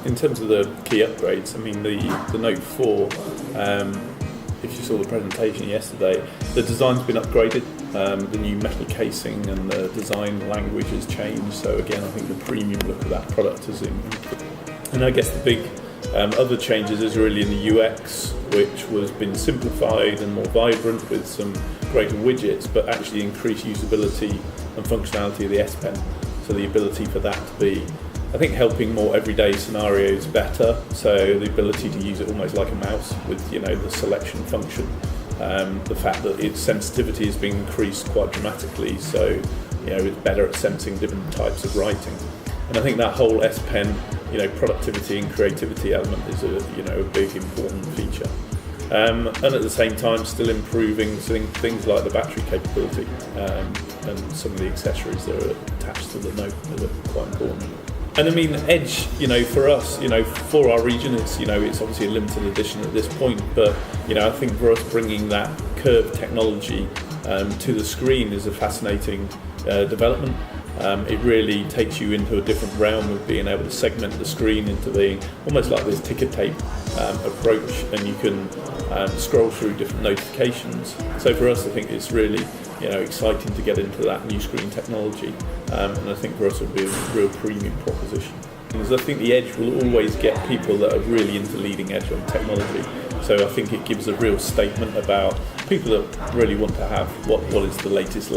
in terms of the key upgrades, I mean the Note 4, if you saw the presentation yesterday, the design's been upgraded, the new metal casing and the design language has changed, so again I think the premium look of that product has improved. And I guess the big other changes is really in the UX, which was been simplified and more vibrant with some greater widgets, but actually increased usability and functionality of the S Pen. So the ability for that to be, I think, helping more everyday scenarios better. So the ability to use it almost like a mouse with, the selection function. The fact that its sensitivity has been increased quite dramatically, so it's better at sensing different types of writing. And I think that whole S Pen, productivity and creativity element is a big important feature. And at the same time, still improving things like the battery capability and some of the accessories that are attached to the Note that are quite important. And I mean, Edge, for us, for our region, it's obviously a limited edition at this point, but I think for us bringing that curved technology to the screen is a fascinating development. It really takes you into a different realm of being able to segment the screen into being almost like this ticker tape approach, and you can scroll through different notifications. So for us, I think it's really exciting to get into that new screen technology, and I think for us it will be a real premium proposition. Because I think the Edge will always get people that are really into leading edge on technology. So I think it gives a real statement about people that really want to have what is the latest.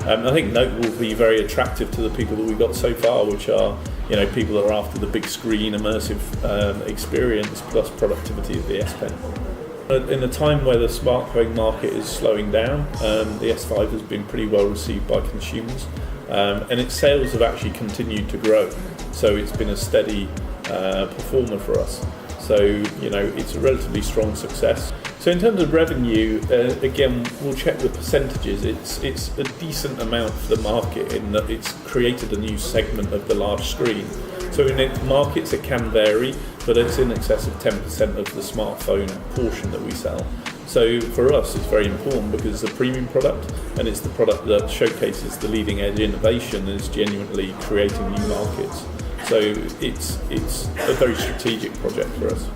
I think Note will be very attractive to the people that we've got so far, which are people that are after the big screen immersive experience plus productivity of the S Pen. In a time where the smartphone market is slowing down, the S5 has been pretty well received by consumers, and its sales have actually continued to grow. So it's been a steady performer for us. So it's a relatively strong success. So in terms of revenue, again, we'll check the percentages. It's a decent amount for the market in that it's created a new segment of the large screen. So in markets it can vary, but it's in excess of 10% of the smartphone portion that we sell. So for us it's very important because it's a premium product and it's the product that showcases the leading edge innovation and is genuinely creating new markets. So it's a very strategic project for us.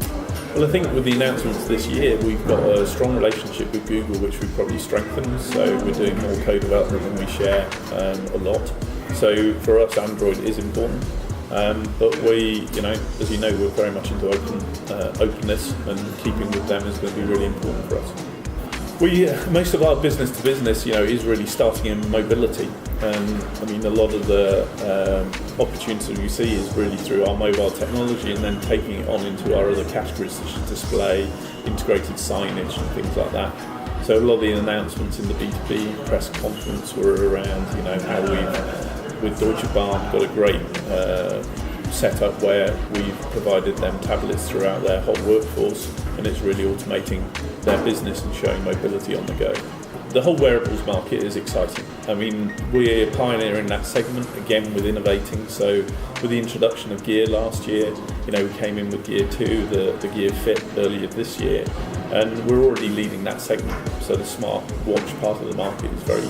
Well, I think with the announcements this year, we've got a strong relationship with Google, which we've probably strengthened. So we're doing more co-development than we share a lot. So for us, Android is important. But we, as you know, we're very much into openness, and keeping with them is going to be really important for us. Most of our business to business, is really starting in mobility. A lot of the opportunities we see is really through our mobile technology and then taking it on into our other categories such as display, integrated signage and things like that. So a lot of the announcements in the B2B press conference were around, how we've, with Deutsche Bahn, got a great setup where we've provided them tablets throughout their whole workforce, and it's really automating their business and showing mobility on the go. The whole wearables market is exciting. We're pioneering that segment again with innovating. So with the introduction of Gear last year, we came in with Gear 2, the Gear Fit earlier this year, and we're already leading that segment. So the smart watch part of the market is very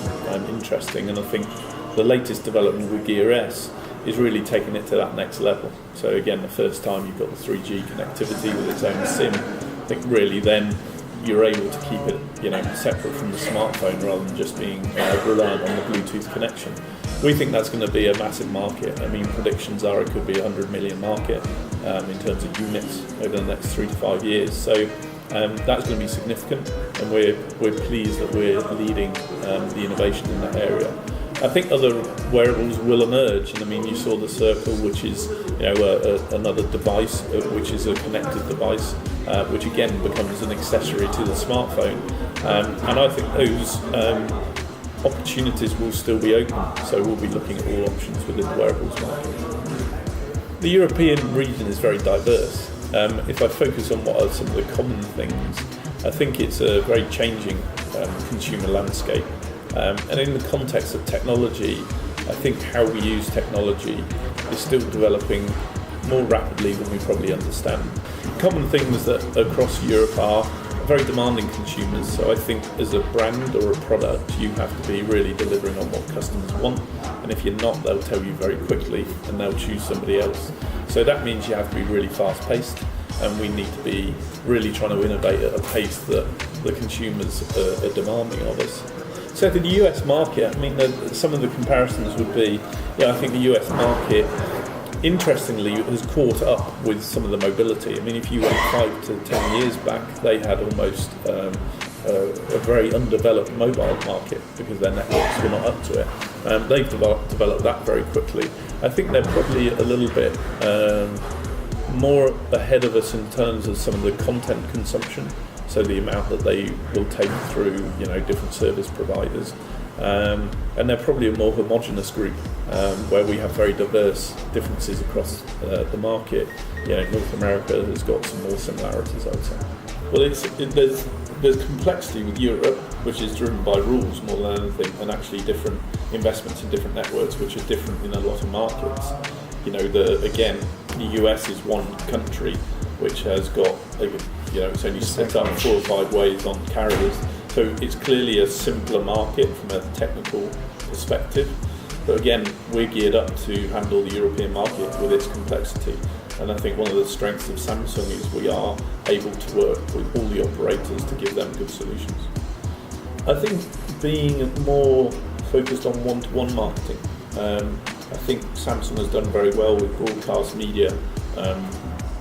interesting, and I think the latest development with Gear S is really taking it to that next level. So again, the first time you've got the 3G connectivity with its own SIM, I think really then you're able to keep it, separate from the smartphone rather than just being reliant on the Bluetooth connection. We think that's going to be a massive market. Predictions are it could be a 100 million market in terms of units over the next 3 to 5 years. So that's going to be significant, and we're pleased that we're leading the innovation in that area. I think other wearables will emerge, and you saw the Circle, which is another device, which is a connected device, which again becomes an accessory to the smartphone, and I think those opportunities will still be open. So we'll be looking at all options within the wearables market. The European region is very diverse. If I focus on what are some of the common things, I think it's a very changing consumer landscape. And in the context of technology, I think how we use technology is still developing more rapidly than we probably understand. Common things that across Europe are very demanding consumers. So I think as a brand or a product, you have to be really delivering on what customers want. And if you're not, they'll tell you very quickly and they'll choose somebody else. So that means you have to be really fast-paced, and we need to be really trying to innovate at a pace that the consumers are demanding of us. So for the US market, I mean, some of the comparisons would be, I think the US market, interestingly, has caught up with some of the mobility. I mean, if you went 5 to 10 years back, they had almost a very undeveloped mobile market because their networks were not up to it. They've developed that very quickly. I think they're probably a little bit more ahead of us in terms of some of the content consumption. So the amount that they will take through, different service providers. And they're probably a more homogenous group where we have very diverse differences across the market. North America has got some more similarities, I would say. Well, there's complexity with Europe, which is driven by rules more than anything, and actually different investments in different networks, which are different in a lot of markets. The US is one country which has got, it's only split up 4 or 5 ways on carriers. So it's clearly a simpler market from a technical perspective. But again, we're geared up to handle the European market with its complexity. And I think one of the strengths of Samsung is we are able to work with all the operators to give them good solutions. I think being more focused on one-to-one marketing. I think Samsung has done very well with broadcast media,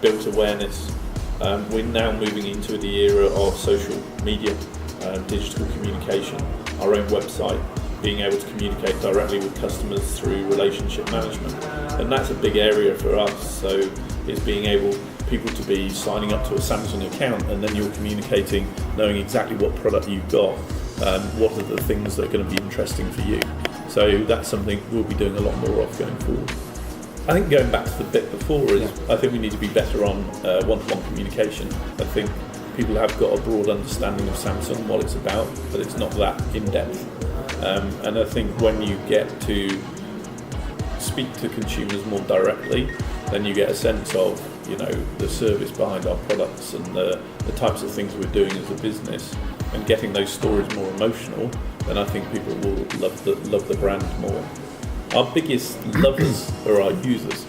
built awareness. We're now moving into the era of social media, digital communication, our own website, being able to communicate directly with customers through relationship management. And that's a big area for us. So it's being able people to be signing up to a Samsung account, and then you're communicating, knowing exactly what product you've got, what are the things that are going to be interesting for you. So that's something we'll be doing a lot more of going forward. I think going back to the bit before is, I think we need to be better on one-to-one communication. I think people have got a broad understanding of Samsung and what it's about, but it's not that in-depth. And I think when you get to speak to consumers more directly, then you get a sense of, the service behind our products and the types of things we're doing as a business, and getting those stories more emotional, then I think people will love the brand more. Our biggest lovers are our users,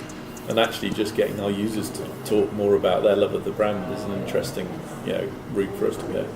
and actually just getting our users to talk more about their love of the brand is an interesting, route for us to go.